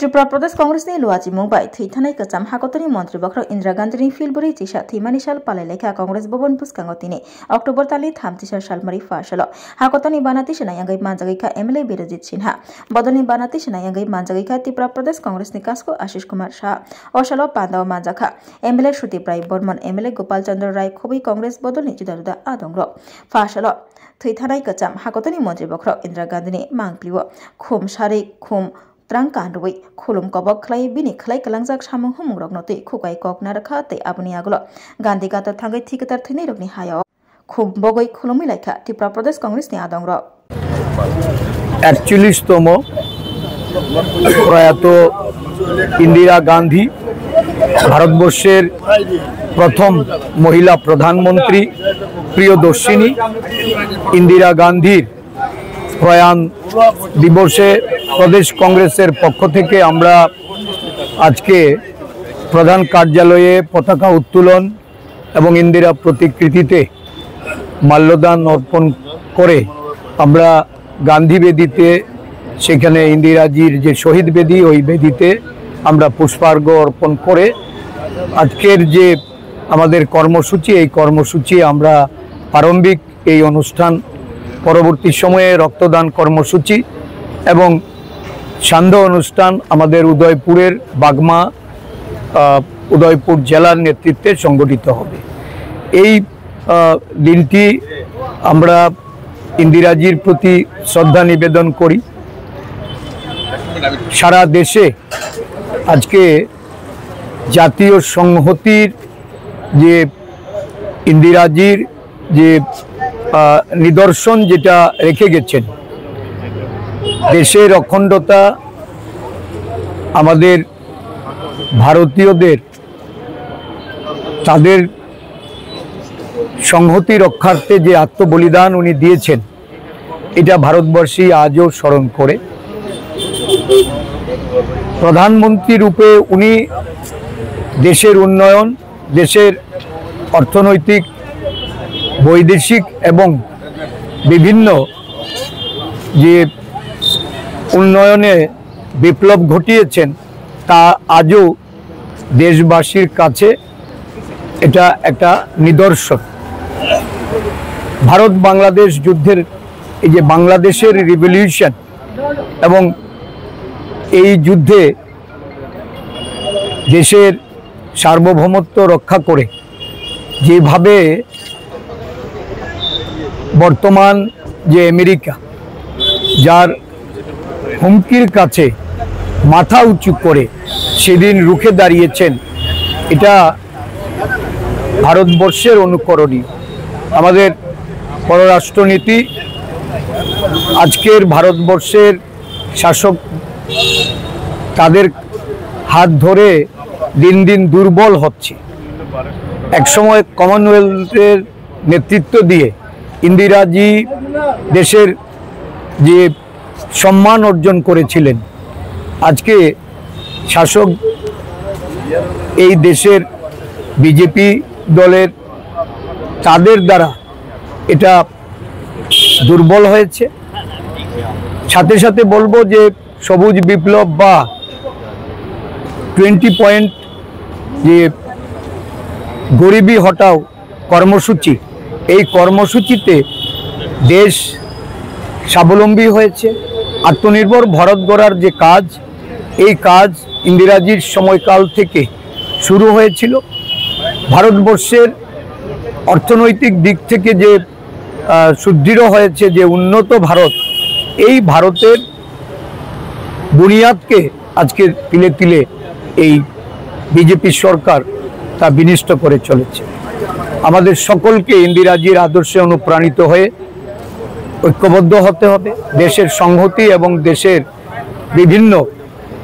त्रिपुरा प्रदेश कांग्रेस ने लुआची मुंबई थैथानाय कचाम हाकतनी मंत्री बख्र इंदिरा गांधी फिलबुरी चिसा थैमानी साल पाले लेखा कांग्रेस भवन पुस्कांगतिने अक्टोबर ताली 33 साल मरी फासल हाकतनी बानाती सेनायांगै मानजागैखा एमएलए बिरजित सिन्हा बदलनी बानाती सेनायांगै मानजागैखा त्रिपुरा प्रदेश कांग्रेस निकासको आशीष कुमार शाह अशल पांदाव मानजाखा एमएलए सुदीप राय बर्मन एमएलए गोपाल चंद्र राय खुबै कांग्रेस बदलनी जुदा आदंग्र फासल थैथानाय कचाम हाकतनी मंत्री बख्र इंदिरा गांधी मांगप्लिव खुम सारे खुम Trang kanrui khulum kobok khlai bini khlai kalangjak samung humung roknoti khukai kokna rakha te abuni agulo Gandhi gatar thangai thikatar thini rokni hayo khum bogoi khulumi laikha Tripura Pradesh Congress ni adongro 41 তম প্রয়াত ইন্দিরা গান্ধী ভারতবর্ষের প্রথম মহিলা প্রধানমন্ত্রী প্রিয়দর্শিনী ইন্দিরা গান্ধীর প্রয়াণ দিবসে প্রদেশ কংগ্রেসের পক্ষ থেকে আমরা আজকে প্রধান কার্যালয়ে পতাকা উত্তোলন এবং ইন্দিরা প্রতিকৃতিতে মাল্যদান অর্পণ করে আমরা গান্ধী বেদিতে সেখানে ইন্দিরাজির যে শহীদ বেদি ওই বেদিতে আমরা পুষ্পার্ঘ অর্পণ করে আজকের যে আমাদের কর্মসূচি এই কর্মসূচি আমরা প্রারম্ভিক এই অনুষ্ঠান পরবর্তী সময়ে রক্তদান কর্মসূচি এবং সান্ধ্য অনুষ্ঠান আমাদের উদয়পুরের বাগমা উদয়পুর জেলার নেতৃত্বে সংগঠিত হবে এই দিনটি আমরা ইন্দিরাজির প্রতি শ্রদ্ধা নিবেদন করি সারা দেশে আজকে জাতীয় সংহতির যে ইন্দিরাজির যে নিদর্শন যেটা রেখে গেছেন দেশের অখণ্ডতা আমাদের ভারতীয়দের তাদের সংহতি রক্ষার্থে যে আত্মবলিদান উনি দিয়েছেন এটা ভারতবর্ষী আজও স্মরণ করে প্রধানমন্ত্রী রূপে উনি দেশের উন্নয়ন দেশের অর্থনৈতিক বৈদেশিক এবং বিভিন্ন যে উন্নয়নে বিপ্লব ঘটিয়েছেন তা আজও দেশবাসীর কাছে এটা একটা নিদর্শন ভারত বাংলাদেশ যুদ্ধের এই যে বাংলাদেশের রিভলিউশন এবং এই যুদ্ধে দেশের সার্বভৌমত্ব রক্ষা করে যেভাবে বর্তমান যে আমেরিকা যার হুমকির কাছে মাথা উঁচু করে সেদিন রুখে দাঁড়িয়েছেন এটা ভারতবর্ষের অনুকরণীয় আমাদের পররাষ্ট্রনীতি আজকের ভারতবর্ষের শাসক তাদের হাত ধরে দিন দিন দুর্বল হচ্ছে একসময় কমনওয়েলথের নেতৃত্ব দিয়ে ইন্দিরাজি দেশের যে সম্মান অর্জন করেছিলেন আজকে শাসক এই দেশের বিজেপি দলের তাদের দ্বারা এটা দুর্বল হয়েছে সাথে সাথে বলবো যে সবুজ বিপ্লব বা 20 পয়েন্ট যে গরিবি হটাও কর্মসূচি এই কর্মসূচিতে দেশ স্বাবলম্বী হয়েছে আত্মনির্ভর ভারত গড়ার যে কাজ এই কাজ ইন্দিরাজির সময়কাল থেকে শুরু হয়েছিল ভারতবর্ষের অর্থনৈতিক দিক থেকে যে সুদৃঢ় হয়েছে যে উন্নত ভারত এই ভারতের বুনিয়াদকে আজকে তিলে তিলে এই বিজেপি সরকার তা বিনষ্ট করে চলেছে আমাদের সকলকে ইন্দিরাজির আদর্শে অনুপ্রাণিত হয়ে ঐক্যবদ্ধ হতে হবে দেশের সংহতি এবং দেশের বিভিন্ন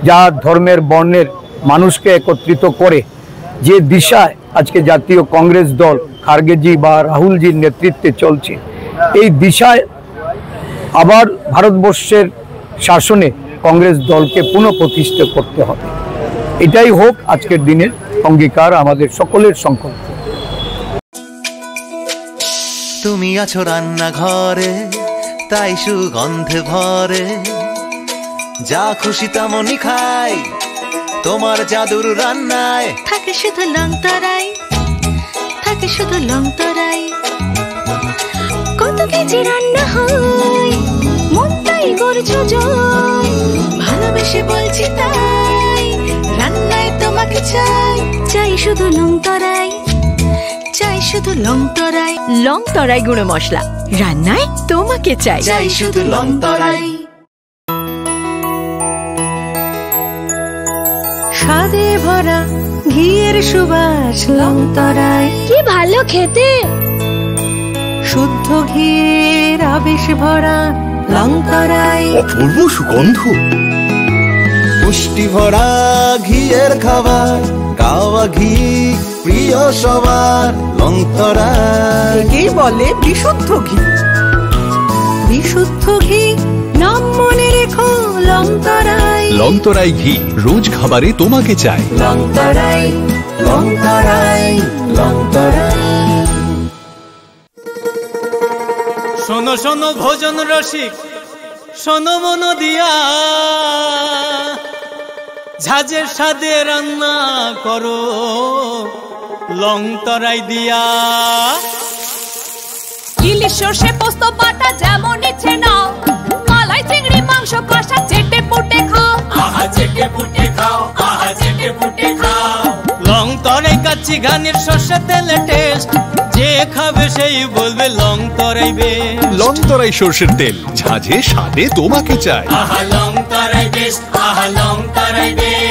জাত ধর্মের বর্ণের মানুষকে একত্রিত করে যে দিশায় আজকে জাতীয় কংগ্রেস দল খার্গেজি বা রাহুলজির নেতৃত্বে চলছে এই দিশায় আবার ভারতবর্ষের শাসনে কংগ্রেস দলকে পুনঃপ্রতিষ্ঠা করতে হবে। এটাই হোক আজকের দিনের অঙ্গীকার, আমাদের সকলের সংকল্প। তুমি আছো রান্নাঘরে, তাই সুগন্ধে ভরে, যা খুশি তেমনই খাই, তোমার জাদুর রান্নায় থাকে শুধু লং তরাই, থাকে শুধু লং তরাই। কত কেজি রান্না হয়, মনটাই করছো জয়, ভালোবেসে বলছি তাই, রান্নায় তোমাকে চাই, চাই শুধু লং তরাই, চাই শুধু লং তরাই। লং তরাই গুঁড়ো মশলা, রান্নায় তোমাকে চাই, চাই শুধু লং তরাই। স্বাদে ভরা ঘিয়ের সুবাস লং তরাই, কি ভালো খেতে, শুদ্ধ ঘিয়ের আবেশ ভরা লং তরাই, অপূর্ব সুগন্ধ, পুষ্টি ভরা ঘিয়ের খাবার, গাওয়া ঘি প্রিয় সবার, লং তরাই কে বলে বিশুদ্ধ ঘি, বিশুদ্ধ ঘি নাম মনে রেখো লং তরাই। লং তরাই ঘি রোজ খাবারে তোমাকে চাই, লং তরাই, লং তরাই, লং তরাই। শোনো শোনো ভোজন রসিক, শোনো মন দিয়া, ঝাঁঝের স্বাদে রান্না করো লং তরাই দিয়া। ইলিশ সর্ষে পোস্ত বাটা যেমন ইচ্ছে নাও, মালাই চিংড়ি মাংস কষা চেটে পুটে খাও, আহা চেটে পুটে খাও, আহা চেটে পুটে খাও। লং তরাই কাচ্চি ঘানির সর্ষে তেলে টেস্ট, যে খাবে সেই বলবে লং তরাই বেশ। লং তরাই সর্ষের তেল, ঝাঁঝে স্বাদে তোমাকে চাই। আহা লং তরাই বেশ, আহা লং তরাই বেশ।